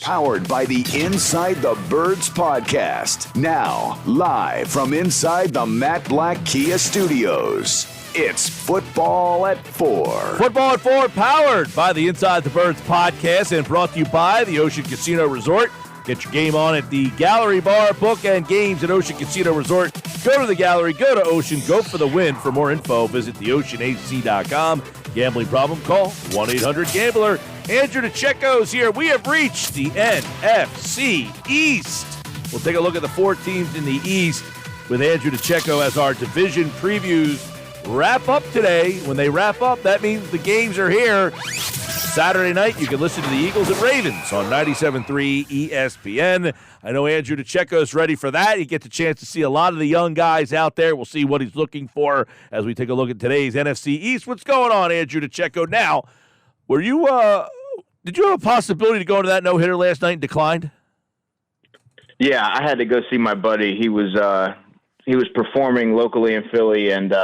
Powered by the Inside the Birds podcast. Now, live from inside the Matt Black Kia Studios. It's Football at 4. Football at 4, powered by the Inside the Birds podcast and brought to you by the Ocean Casino Resort. Get your game on at the Gallery Bar, book and games at Ocean Casino Resort. Go to the Gallery, go to Ocean, go for the win. For more info, visit theoceanac.com. Gambling problem? Call 1-800-GAMBLER. Andrew DiCecco's here. We have reached the NFC East. We'll take a look at the 4 teams in the East with Andrew DiCecco as our division previews wrap up today. When they wrap up, that means the games are here. Saturday night, you can listen to the Eagles and Ravens on 97.3 ESPN. I know Andrew DiCecco is ready for that. You get the chance to see a lot of the young guys out there. We'll see what he's looking for as we take a look at today's NFC East. What's going on, Andrew DiCecco? Now, did you have a possibility to go into that no-hitter last night and declined? Yeah, I had to go see my buddy. He was performing locally in Philly, and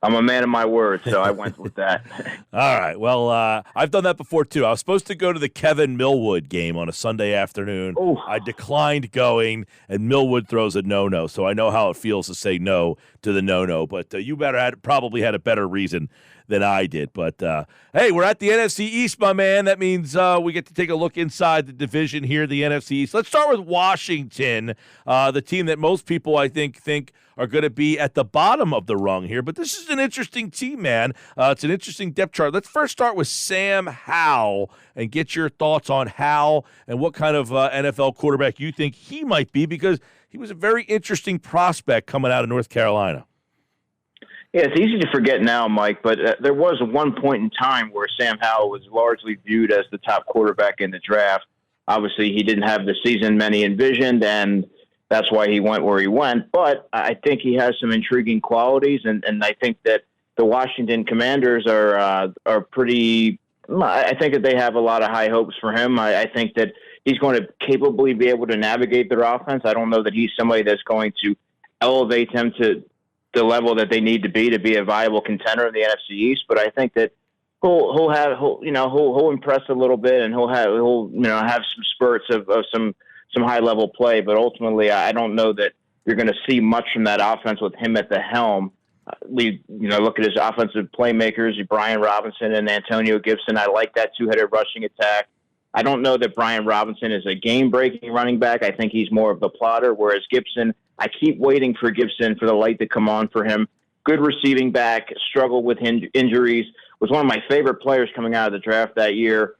I'm a man of my word, so I went with that. All right. Well, I've done that before, too. I was supposed to go to the Kevin Millwood game on a Sunday afternoon. Ooh. I declined going, and Millwood throws a no-no, so I know how it feels to say no to the no-no. But you probably had a better reason than I did. But, hey, we're at the NFC East, my man. That means we get to take a look inside the division here, the NFC East. Let's start with Washington, the team that most people, I think are going to be at the bottom of the rung here. But this is an interesting team, man. It's an interesting depth chart. Let's first start with Sam Howell and get your thoughts on Howell and what kind of NFL quarterback you think he might be, because he was a very interesting prospect coming out of North Carolina. Yeah, it's easy to forget now, Mike, but there was one point in time where Sam Howell was largely viewed as the top quarterback in the draft. Obviously, he didn't have the season many envisioned, and that's why he went where he went. But I think he has some intriguing qualities, and I think that the Washington Commanders are pretty – I think that they have a lot of high hopes for him. I think that he's going to capably be able to navigate their offense. I don't know that he's somebody that's going to elevate them to the level that they need to be a viable contender in the NFC East, but I think that he'll impress a little bit, and he'll have some spurts of some high level play. But ultimately, I don't know that you're going to see much from that offense with him at the helm. Look at his offensive playmakers, Brian Robinson and Antonio Gibson. I like that two-headed rushing attack. I don't know that Brian Robinson is a game-breaking running back. I think he's more of the plotter, whereas Gibson, I keep waiting for Gibson for the light to come on for him. Good receiving back, struggled with injuries, was one of my favorite players coming out of the draft that year.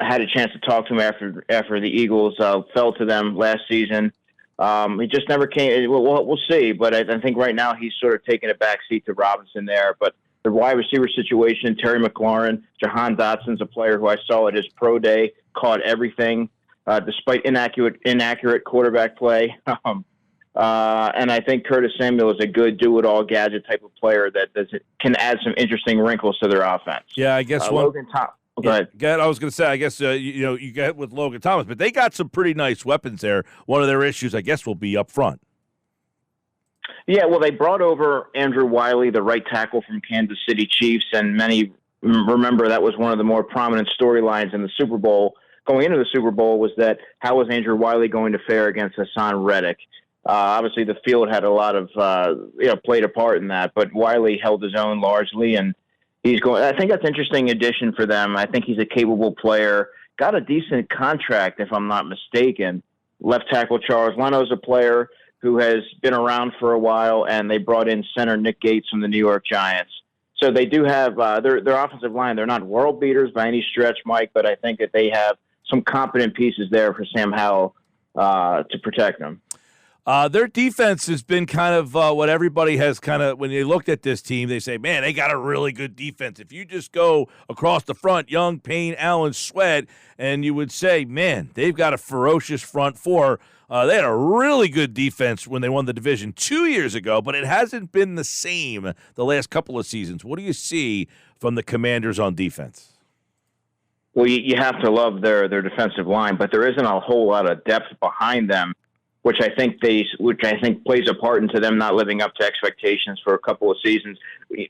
I had a chance to talk to him after the Eagles fell to them last season. He just never came. We'll see, but I think right now he's sort of taking a back seat to Robinson there. But the wide receiver situation, Terry McLaurin, Jahan Dotson's a player who I saw at his pro day, caught everything despite inaccurate quarterback play. And I think Curtis Samuel is a good do-it-all gadget type of player that can add some interesting wrinkles to their offense. Yeah, I guess Logan Thomas. Go ahead. I was going to say, I guess you get with Logan Thomas, but they got some pretty nice weapons there. One of their issues, I guess, will be up front. Yeah, well, they brought over Andrew Wiley, the right tackle from Kansas City Chiefs, and many remember that was one of the more prominent storylines in the Super Bowl. Going into the Super Bowl was that how was Andrew Wiley going to fare against Hassan Reddick? Obviously, the field had a lot of played a part in that, but Wiley held his own largely, and he's going. I think that's an interesting addition for them. I think he's a capable player. Got a decent contract, if I'm not mistaken. Left tackle Charles Leno's a player who has been around for a while, and they brought in center Nick Gates from the New York Giants. So they do have their offensive line. They're not world beaters by any stretch, Mike, but I think that they have some competent pieces there for Sam Howell to protect them. Their defense has been kind of what everybody has kind of, when they looked at this team, they say, man, they got a really good defense. If you just go across the front, Young, Payne, Allen, Sweat, and you would say, man, they've got a ferocious front four. They had a really good defense when they won the division 2 years ago, but it hasn't been the same the last couple of seasons. What do you see from the Commanders on defense? Well, you have to love their defensive line, but there isn't a whole lot of depth behind them, which I think plays a part into them not living up to expectations for a couple of seasons.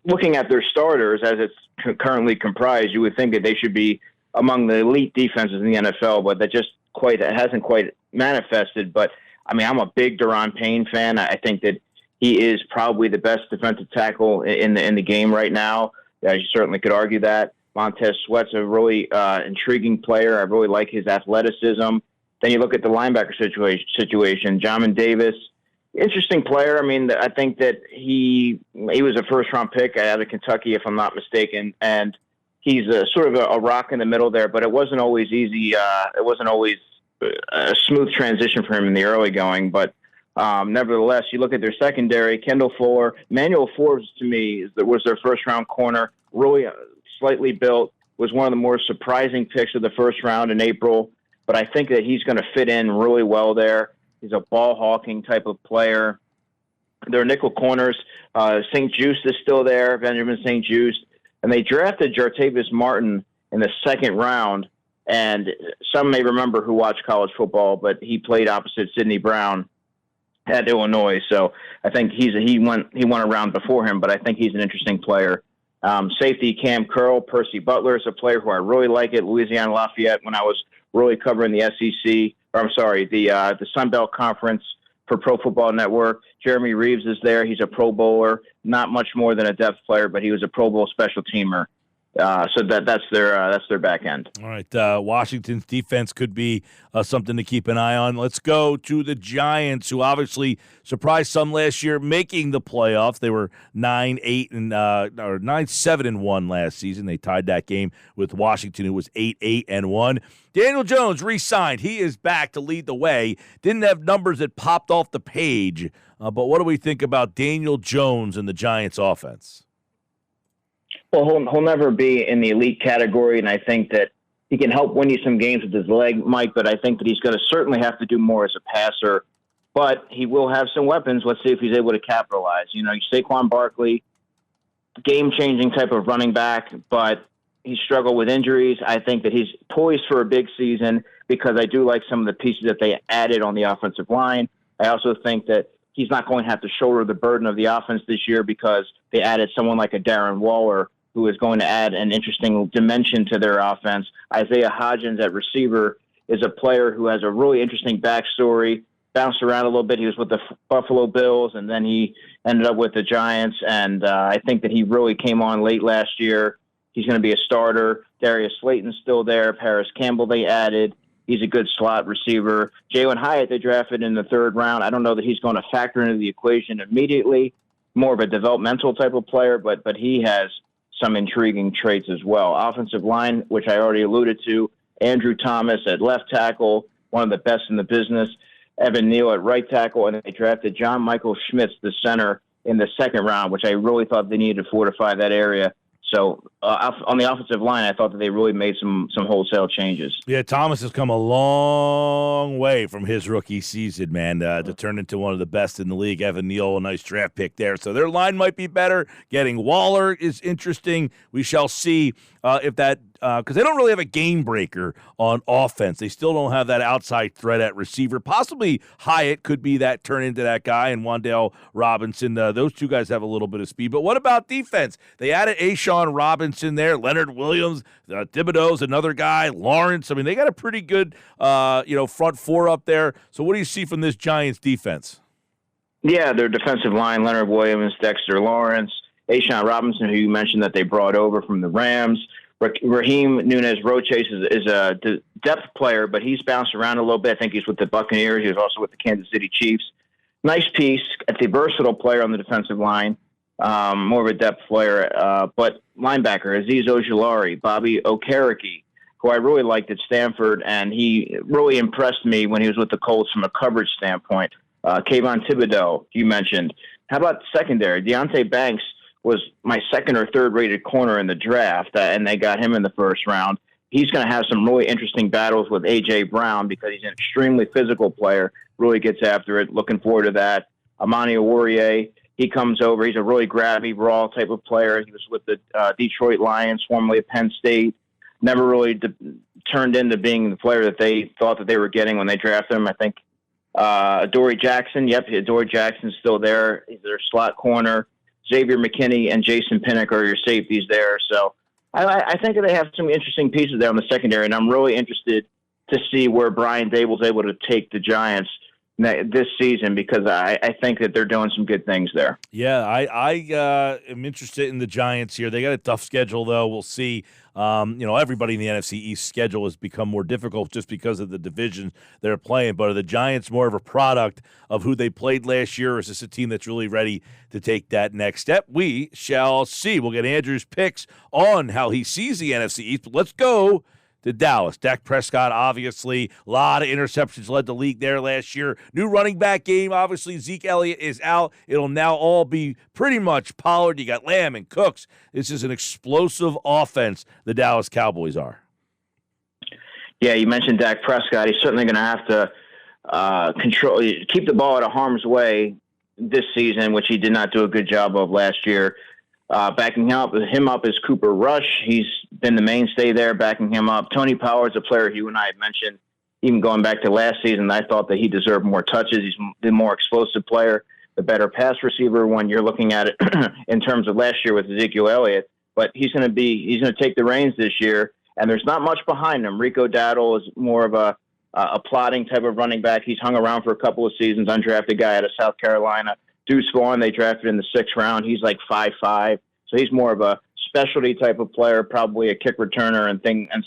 Looking at their starters as it's currently comprised, you would think that they should be among the elite defenses in the NFL, but that just hasn't quite manifested. But I mean, I'm a big Daron Payne fan. I think that he is probably the best defensive tackle in the game right now. You certainly could argue that. Montez Sweat's a really intriguing player. I really like his athleticism. Then you look at the linebacker situation. Jamin Davis, interesting player. I mean, I think that he was a first-round pick out of Kentucky, if I'm not mistaken, and he's sort of a rock in the middle there. But it wasn't always easy. It wasn't always a smooth transition for him in the early going. But nevertheless, you look at their secondary. Kendall Fuller, Emmanuel Forbes, to me, was their first-round corner. Really slightly built. Was one of the more surprising picks of the first round in April. But I think that he's going to fit in really well there. He's a ball-hawking type of player. Their nickel corners, St. Juste is still there, Benjamin St. Juste. And they drafted Jartavius Martin in the second round. And some may remember who watched college football, but he played opposite Sidney Brown at Illinois. So I think he went around before him, but I think he's an interesting player. Safety Cam Curl, Percy Butler is a player who I really like at Louisiana Lafayette when I was really covering the SEC, the Sun Belt Conference for Pro Football Network. Jeremy Reeves is there. He's a Pro Bowler, not much more than a depth player, but he was a Pro Bowl special teamer. So that's their back end. All right, Washington's defense could be something to keep an eye on. Let's go to the Giants, who obviously surprised some last year, making the playoffs. They were 9-7-1 last season. They tied that game with Washington, who was 8-1. Daniel Jones re-signed. He is back to lead the way. Didn't have numbers that popped off the page, but what do we think about Daniel Jones and the Giants' offense? Well, he'll never be in the elite category, and I think that he can help win you some games with his leg, Mike, but I think that he's going to certainly have to do more as a passer. But he will have some weapons. Let's see if he's able to capitalize. You know, Saquon Barkley, game-changing type of running back, but he struggled with injuries. I think that he's poised for a big season because I do like some of the pieces that they added on the offensive line. I also think that he's not going to have to shoulder the burden of the offense this year because they added someone like a Darren Waller, who is going to add an interesting dimension to their offense. Isaiah Hodgins at receiver is a player who has a really interesting backstory, bounced around a little bit. He was with the Buffalo Bills, and then he ended up with the Giants, and I think that he really came on late last year. He's going to be a starter. Darius Slayton's still there. Paris Campbell they added. He's a good slot receiver. Jalen Hyatt they drafted in the third round. I don't know that he's going to factor into the equation immediately. More of a developmental type of player, but he has some intriguing traits as well. Offensive line, which I already alluded to, Andrew Thomas at left tackle, one of the best in the business, Evan Neal at right tackle, and they drafted John Michael Schmitz, the center, in the second round, which I really thought they needed to fortify that area. So on the offensive line, I thought that they really made some wholesale changes. Yeah, Thomas has come a long way from his rookie season, man, to turn into one of the best in the league. Evan Neal, a nice draft pick there. So their line might be better. Getting Waller is interesting. We shall see if that because they don't really have a game breaker on offense. They still don't have that outside threat at receiver. Possibly Hyatt could be that, turn into that guy, and Wan'Dale Robinson. Those two guys have a little bit of speed. But what about defense? They added A'Shawn Robinson there, Leonard Williams, Thibodeau's another guy, Lawrence. I mean, they got a pretty good front four up there. So what do you see from this Giants defense? Yeah, their defensive line, Leonard Williams, Dexter Lawrence, A'Shawn Robinson, who you mentioned that they brought over from the Rams. Raheem Nunez-Roches is a depth player, but he's bounced around a little bit. I think he's with the Buccaneers. He was also with the Kansas City Chiefs. Nice piece. It's a versatile player on the defensive line, more of a depth player. But linebacker, Azeez Ojulari, Bobby Okereke, who I really liked at Stanford, and he really impressed me when he was with the Colts from a coverage standpoint. Kayvon Thibodeau, you mentioned. How about secondary? Deonte Banks was my second or third rated corner in the draft, and they got him in the first round. He's going to have some really interesting battles with A.J. Brown because he's an extremely physical player, really gets after it. Looking forward to that. Amani Oruwariye, he comes over. He's a really grabby, raw type of player. He was with the Detroit Lions, formerly at Penn State. Never really turned into being the player that they thought that they were getting when they drafted him. I think Adoree Jackson, Adoree Jackson's still there. He's their slot corner. Xavier McKinney and Jason Pinnock are your safeties there. So I think they have some interesting pieces there on the secondary, and I'm really interested to see where Brian Dable's able to take the Giants this season, because I think that they're doing some good things there. Yeah, I am interested in the Giants here. They got a tough schedule, though. We'll see. Everybody in the NFC East schedule has become more difficult just because of the division they're playing. But are the Giants more of a product of who they played last year, or is this a team that's really ready to take that next step? We shall see. We'll get Andrew's picks on how he sees the NFC East. But let's go to Dallas. Dak Prescott, obviously, a lot of interceptions, led the league there last year. New running back game, obviously, Zeke Elliott is out. It'll now all be pretty much Pollard. You got Lamb and Cooks. This is an explosive offense, the Dallas Cowboys are. Yeah, you mentioned Dak Prescott. He's certainly going to have to keep the ball out of harm's way this season, which he did not do a good job of last year. Backing him up is Cooper Rush. He's been the mainstay there, backing him up. Tony Pollard's a player you and I had mentioned, even going back to last season. I thought that he deserved more touches. He's the more explosive player, the better pass receiver when you're looking at it in terms of last year with Ezekiel Elliott. But he's going to take the reins this year, and there's not much behind him. Rico Dowdle is more of a plotting type of running back. He's hung around for a couple of seasons, undrafted guy out of South Carolina. Deuce Vaughn, they drafted in the 6th round. He's like 5'5", so he's more of a specialty type of player, probably a kick returner and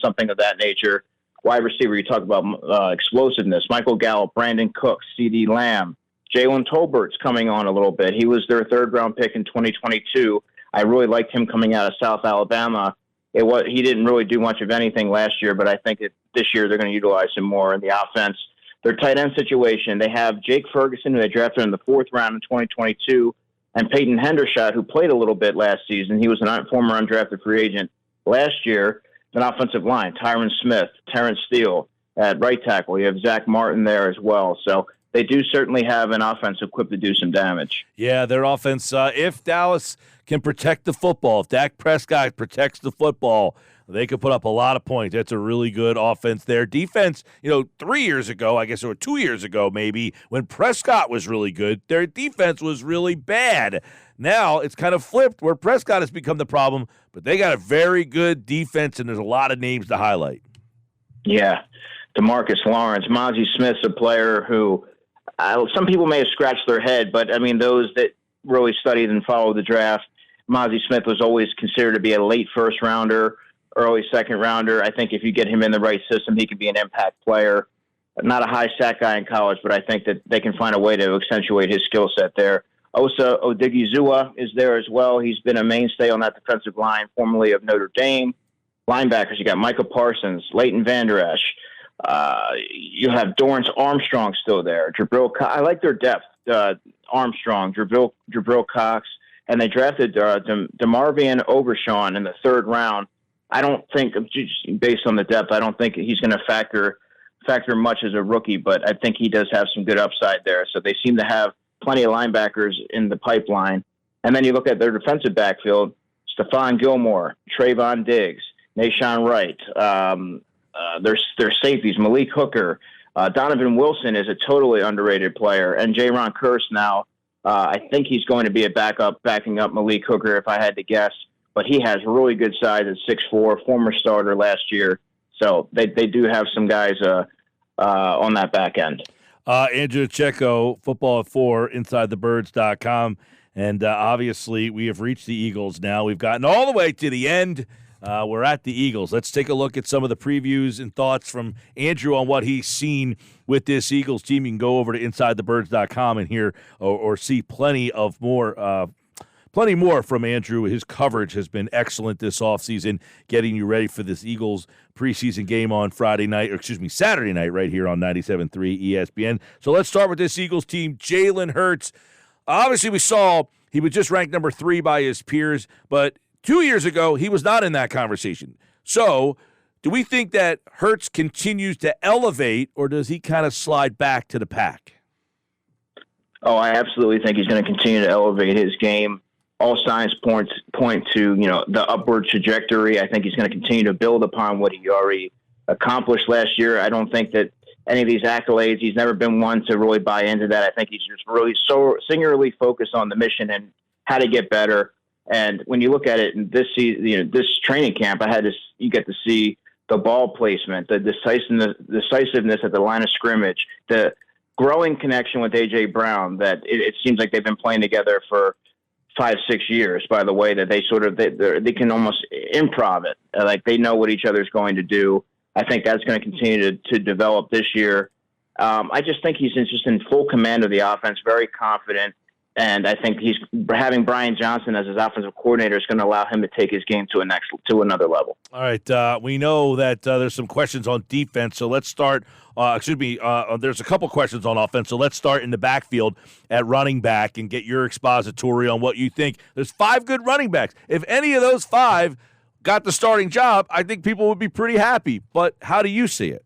something of that nature. Wide receiver, you talk about explosiveness. Michael Gallup, Brandon Cooks, CeeDee Lamb, Jalen Tolbert's coming on a little bit. He was their 3rd-round pick in 2022. I really liked him coming out of South Alabama. He didn't really do much of anything last year, but I think this year they're going to utilize him more in the offense. Their tight end situation, they have Jake Ferguson, who they drafted in the 4th round in 2022, and Peyton Hendershot, who played a little bit last season. He was a former undrafted free agent last year. An offensive line, Tyron Smith, Terrence Steele at right tackle. You have Zach Martin there as well. So they do certainly have an offense equipped to do some damage. Yeah, their offense, if Dallas can protect the football, if Dak Prescott protects the football, they could put up a lot of points. That's a really good offense there. Defense, 3 years ago, I guess, or 2 years ago maybe, when Prescott was really good, their defense was really bad. Now it's kind of flipped where Prescott has become the problem, but they got a very good defense, and there's a lot of names to highlight. Yeah, DeMarcus Lawrence. Mozzie Smith's a player who some people may have scratched their head, but, those that really studied and followed the draft, Mozzie Smith was always considered to be a late 1st rounder, early 2nd rounder. I think if you get him in the right system, he could be an impact player. Not a high sack guy in college, but I think that they can find a way to accentuate his skill set there. Osa Odigizua is there as well. He's been a mainstay on that defensive line, formerly of Notre Dame. Linebackers, you got Micah Parsons, Leighton Vander Esch. You have Dorrance Armstrong still there. I like their depth. Armstrong, Jabril Cox, and they drafted DeMarvion Overshawn in the 3rd round. I don't think, just based on the depth, I don't think he's going to factor much as a rookie, but I think he does have some good upside there. So they seem to have plenty of linebackers in the pipeline. And then you look at their defensive backfield, Stephon Gilmore, Trayvon Diggs, Nashawn Wright, their safeties, Malik Hooker, Donovan Wilson is a totally underrated player, and Jaron Kearse now, I think he's going to be a backing up Malik Hooker if I had to guess. But he has really good size at 6'4", former starter last year. So they do have some guys on that back end. Andrew DiCecco, Football at 4, InsideTheBirds.com. And obviously we have reached the Eagles now. We've gotten all the way to the end. We're at the Eagles. Let's take a look at some of the previews and thoughts from Andrew on what he's seen with this Eagles team. You can go over to InsideTheBirds.com and hear or see plenty more from Andrew. His coverage has been excellent this offseason, getting you ready for this Eagles preseason game on Saturday night right here on 97.3 ESPN. So let's start with this Eagles team. Jalen Hurts. Obviously, we saw he was just ranked number 3 by his peers, but 2 years ago, he was not in that conversation. So do we think that Hurts continues to elevate, or does he kind of slide back to the pack? Oh, I absolutely think he's going to continue to elevate his game. All signs point to, the upward trajectory. I think he's going to continue to build upon what he already accomplished last year. I don't think that any of these accolades, he's never been one to really buy into that. I think he's just really so singularly focused on the mission and how to get better. And when you look at it in this season, this training camp, you get to see the ball placement, the decisiveness at the line of scrimmage, the growing connection with A.J. Brown, that it seems like they've been playing together for 5-6 years, by the way, that they can almost improv it. Like they know what each other's going to do. I think that's going to continue to develop this year. I just think he's just in full command of the offense, very confident. And I think he's having Brian Johnson as his offensive coordinator is going to allow him to take his game to another level. All right. We know that there's some questions on defense, so let's start. There's a couple questions on offense, so let's start in the backfield at running back and get your expository on what you think. There's 5 good running backs. If any of those 5 got the starting job, I think people would be pretty happy. But how do you see it?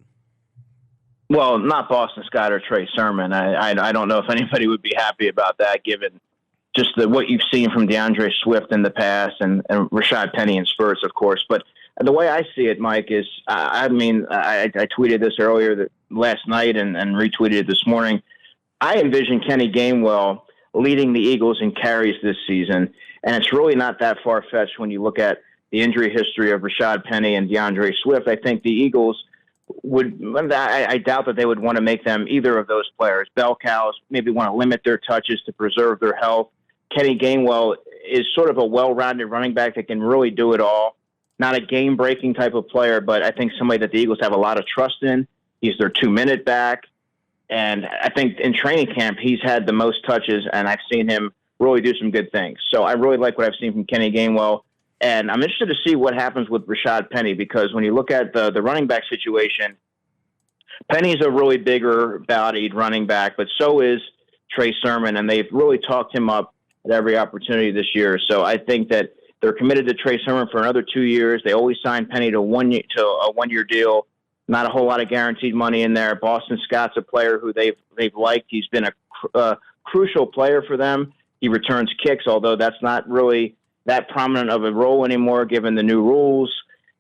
Well, not Boston Scott or Trey Sermon. I don't know if anybody would be happy about that, given just what you've seen from DeAndre Swift in the past and Rashad Penny in spurts, of course. But the way I see it, Mike, is I tweeted this earlier last night and retweeted it this morning. I envision Kenny Gainwell leading the Eagles in carries this season, and it's really not that far-fetched when you look at the injury history of Rashad Penny and DeAndre Swift. I think the Eagles I doubt that they would want to make them either of those players. Bell cows maybe want to limit their touches to preserve their health. Kenny Gainwell is sort of a well-rounded running back that can really do it all. Not a game-breaking type of player, but I think somebody that the Eagles have a lot of trust in. He's their 2-minute back. And I think in training camp, he's had the most touches, and I've seen him really do some good things. So I really like what I've seen from Kenny Gainwell. And I'm interested to see what happens with Rashad Penny, because when you look at the running back situation, Penny's a really bigger-bodied running back, but so is Trey Sermon, and they've really talked him up at every opportunity this year. So I think that they're committed to Trey Sermon for another 2 years. They always sign Penny to a one-year deal. Not a whole lot of guaranteed money in there. Boston Scott's a player who they've liked. He's been a crucial player for them. He returns kicks, although that's not really that prominent of a role anymore given the new rules.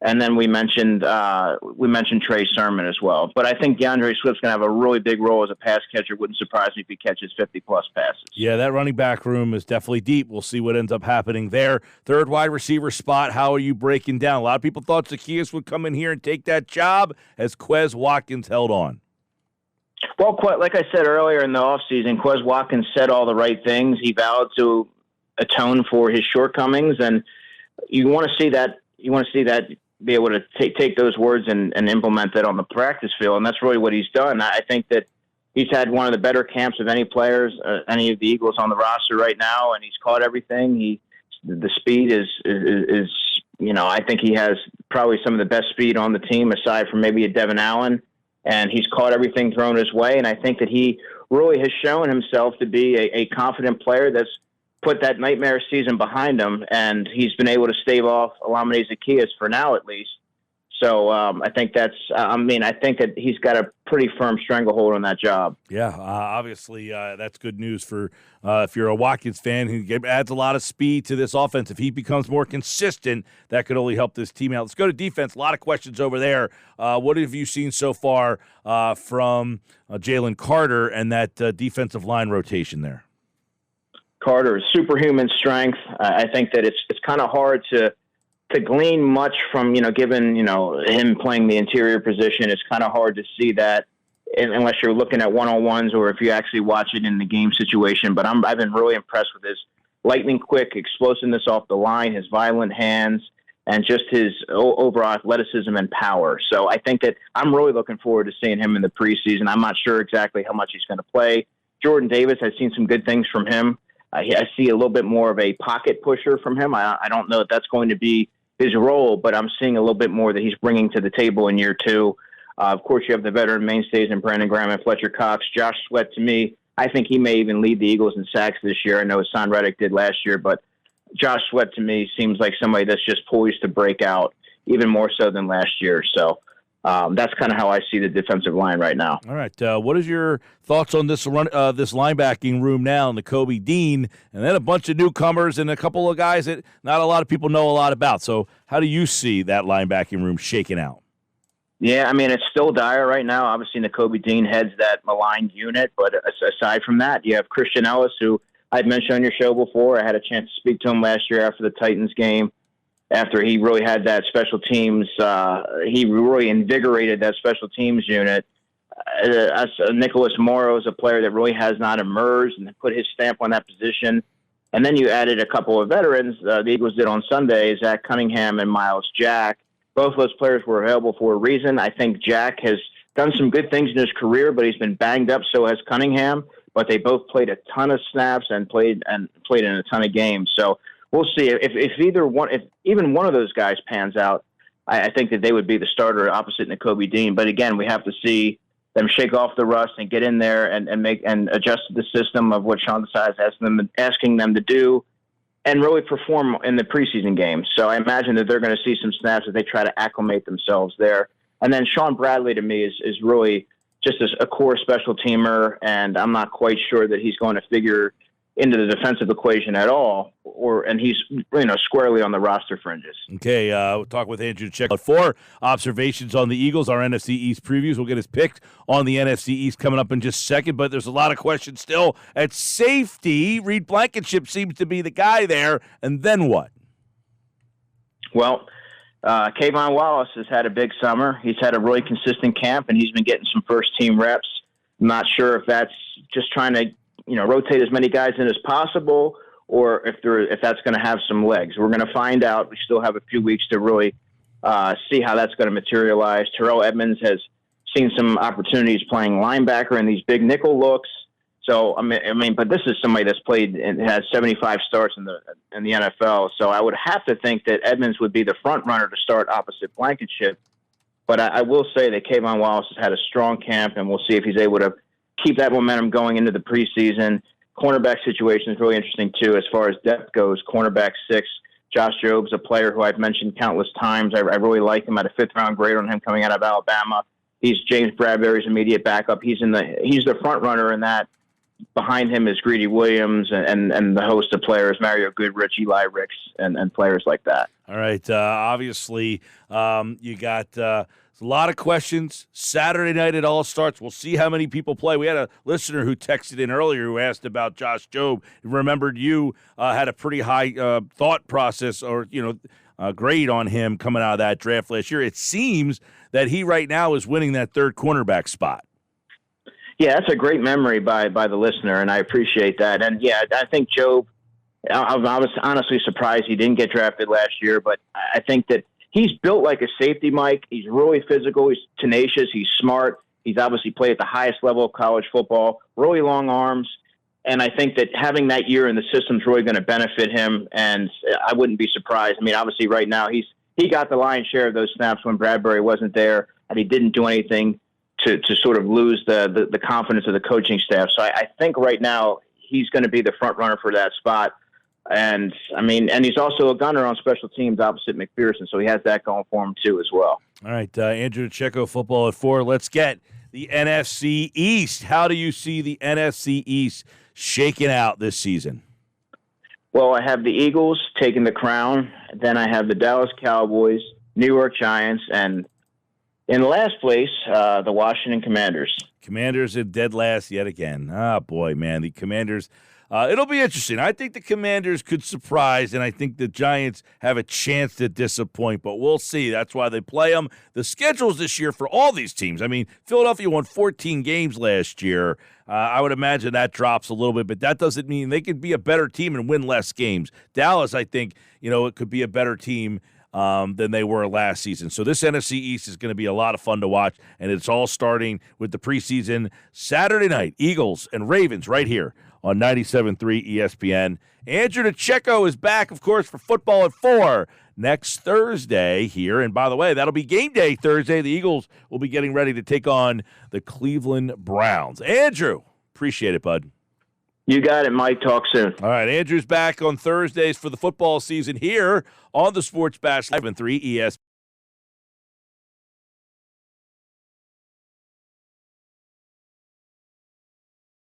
And then we mentioned Trey Sermon as well. But I think DeAndre Swift's going to have a really big role as a pass catcher. Wouldn't surprise me if he catches 50-plus passes. Yeah, that running back room is definitely deep. We'll see what ends up happening there. Third wide receiver spot, how are you breaking down? A lot of people thought Zacchaeus would come in here and take that job as Quez Watkins held on. Well, like I said earlier in the offseason, Quez Watkins said all the right things. He vowed to atone for his shortcomings, and you want to see that. You want to see that be able to take those words and implement that on the practice field, and that's really what he's done. I think that he's had one of the better camps of any players, any of the Eagles on the roster right now, and he's caught everything. The speed is I think he has probably some of the best speed on the team, aside from maybe a Devin Allen, and he's caught everything thrown his way. And I think that he really has shown himself to be a confident player that's put that nightmare season behind him, and he's been able to stave off Olamide Zacchaeus for now, at least. So I think I think that he's got a pretty firm stranglehold on that job. Yeah, obviously that's good news for if you're a Watkins fan who adds a lot of speed to this offense. If he becomes more consistent, that could only help this team out. Let's go to defense. A lot of questions over there. What have you seen so far from Jalen Carter and that defensive line rotation there? Carter is superhuman strength. I think that it's kind of hard to glean much from, given, him playing the interior position. It's kind of hard to see that unless you're looking at one-on-ones or if you actually watch it in the game situation. But I've been really impressed with his lightning quick explosiveness off the line, his violent hands, and just his overall athleticism and power. So I think that I'm really looking forward to seeing him in the preseason. I'm not sure exactly how much he's going to play. Jordan Davis, I've seen some good things from him. I see a little bit more of a pocket pusher from him. I don't know if that's going to be his role, but I'm seeing a little bit more that he's bringing to the table in year 2. Of course, you have the veteran mainstays in Brandon Graham and Fletcher Cox. Josh Sweat, to me, I think he may even lead the Eagles in sacks this year. I know Hassan Reddick did last year, but Josh Sweat, to me, seems like somebody that's just poised to break out even more so than last year. So that's kind of how I see the defensive line right now. All right. What is your thoughts on this this linebacking room now and the Kobe Dean, and then a bunch of newcomers and a couple of guys that not a lot of people know a lot about? So how do you see that linebacking room shaking out? Yeah, it's still dire right now. Obviously, Kobe Dean heads that maligned unit, but aside from that, you have Christian Ellis, who I'd mentioned on your show before. I had a chance to speak to him last year after the Titans game. after he really had that special teams. He really invigorated that special teams unit. Nicholas Morrow is a player that really has not emerged and put his stamp on that position. And then you added a couple of veterans. The Eagles did on Sunday, Zach Cunningham and Miles Jack. Both of those players were available for a reason. I think Jack has done some good things in his career, but he's been banged up. So has Cunningham. But they both played a ton of snaps and played in a ton of games. So we'll see if even one of those guys pans out. I think that they would be the starter opposite Nakobe Dean. But again, we have to see them shake off the rust and get in there and adjust to the system of what Sean Desai is asking them to do, and really perform in the preseason games. So I imagine that they're going to see some snaps as they try to acclimate themselves there. And then Sean Bradley, to me, is really just a core special teamer, and I'm not quite sure that he's going to figure into the defensive equation at all, and he's squarely on the roster fringes. Okay, we'll talk with Andrew DiCecco. 4 observations on the Eagles, our NFC East previews. We'll get his pick on the NFC East coming up in just a second, but there's a lot of questions still at safety. Reed Blankenship seems to be the guy there, and then what? Well, Kayvon Wallace has had a big summer. He's had a really consistent camp, and he's been getting some first-team reps. I'm not sure if that's just trying to rotate as many guys in as possible, or if that's going to have some legs. We're going to find out. We still have a few weeks to really see how that's going to materialize. Terrell Edmonds has seen some opportunities playing linebacker in these big nickel looks. So I mean, but this is somebody that's played and has 75 starts in the NFL. So I would have to think that Edmonds would be the front runner to start opposite Blankenship. But I will say that Kayvon Wallace has had a strong camp, and we'll see if he's able to keep that momentum going into the preseason. Cornerback situation is really interesting, too, as far as depth goes. Cornerback 6, Josh Job's a player who I've mentioned countless times. I really like him. At a 5th-round grade on him coming out of Alabama. He's James Bradbury's immediate backup. He's the front runner in that. Behind him is Greedy Williams and the host of players, Mario Goodrich, Eli Ricks, and players like that. All right. Obviously, you got a lot of questions. Saturday night it all starts. We'll see how many people play. We had a listener who texted in earlier who asked about Josh Jobe. Remembered you had a pretty high thought process or, grade on him coming out of that draft last year. It seems that he right now is winning that 3rd cornerback spot. Yeah, that's a great memory by the listener, and I appreciate that. And, yeah, I think Jobe, I was honestly surprised he didn't get drafted last year, but I think that he's built like a safety, Mike. He's really physical. He's tenacious. He's smart. He's obviously played at the highest level of college football, really long arms. And I think that having that year in the system is really going to benefit him, and I wouldn't be surprised. I mean, obviously right now he got the lion's share of those snaps when Bradbury wasn't there, and he didn't do anything to sort of lose the confidence of the coaching staff. So I think right now he's going to be the front runner for that spot. And he's also a gunner on special teams opposite McPherson. So he has that going for him too as well. All right. Andrew DiCecco, Football at 4. Let's get the NFC East. How do you see the NFC East shaking out this season? Well, I have the Eagles taking the crown. Then I have the Dallas Cowboys, New York Giants, and in last place, the Washington Commanders. Commanders are dead last yet again. Oh, boy, man. The Commanders, it'll be interesting. I think the Commanders could surprise, and I think the Giants have a chance to disappoint, but we'll see. That's why they play them. The schedules this year for all these teams, Philadelphia won 14 games last year. I would imagine that drops a little bit, but that doesn't mean they could be a better team and win less games. Dallas, I think, it could be a better team than they were last season. So this NFC East is going to be a lot of fun to watch, and it's all starting with the preseason Saturday night, Eagles and Ravens right here on 97.3 ESPN. Andrew DiCecco is back, of course, for Football at 4 next Thursday here. And by the way, that'll be game day Thursday. The Eagles will be getting ready to take on the Cleveland Browns. Andrew, appreciate it, bud. You got it, Mike. Talk soon. All right, Andrew's back on Thursdays for the football season here on the Sports Bash Live and 3 ESPN.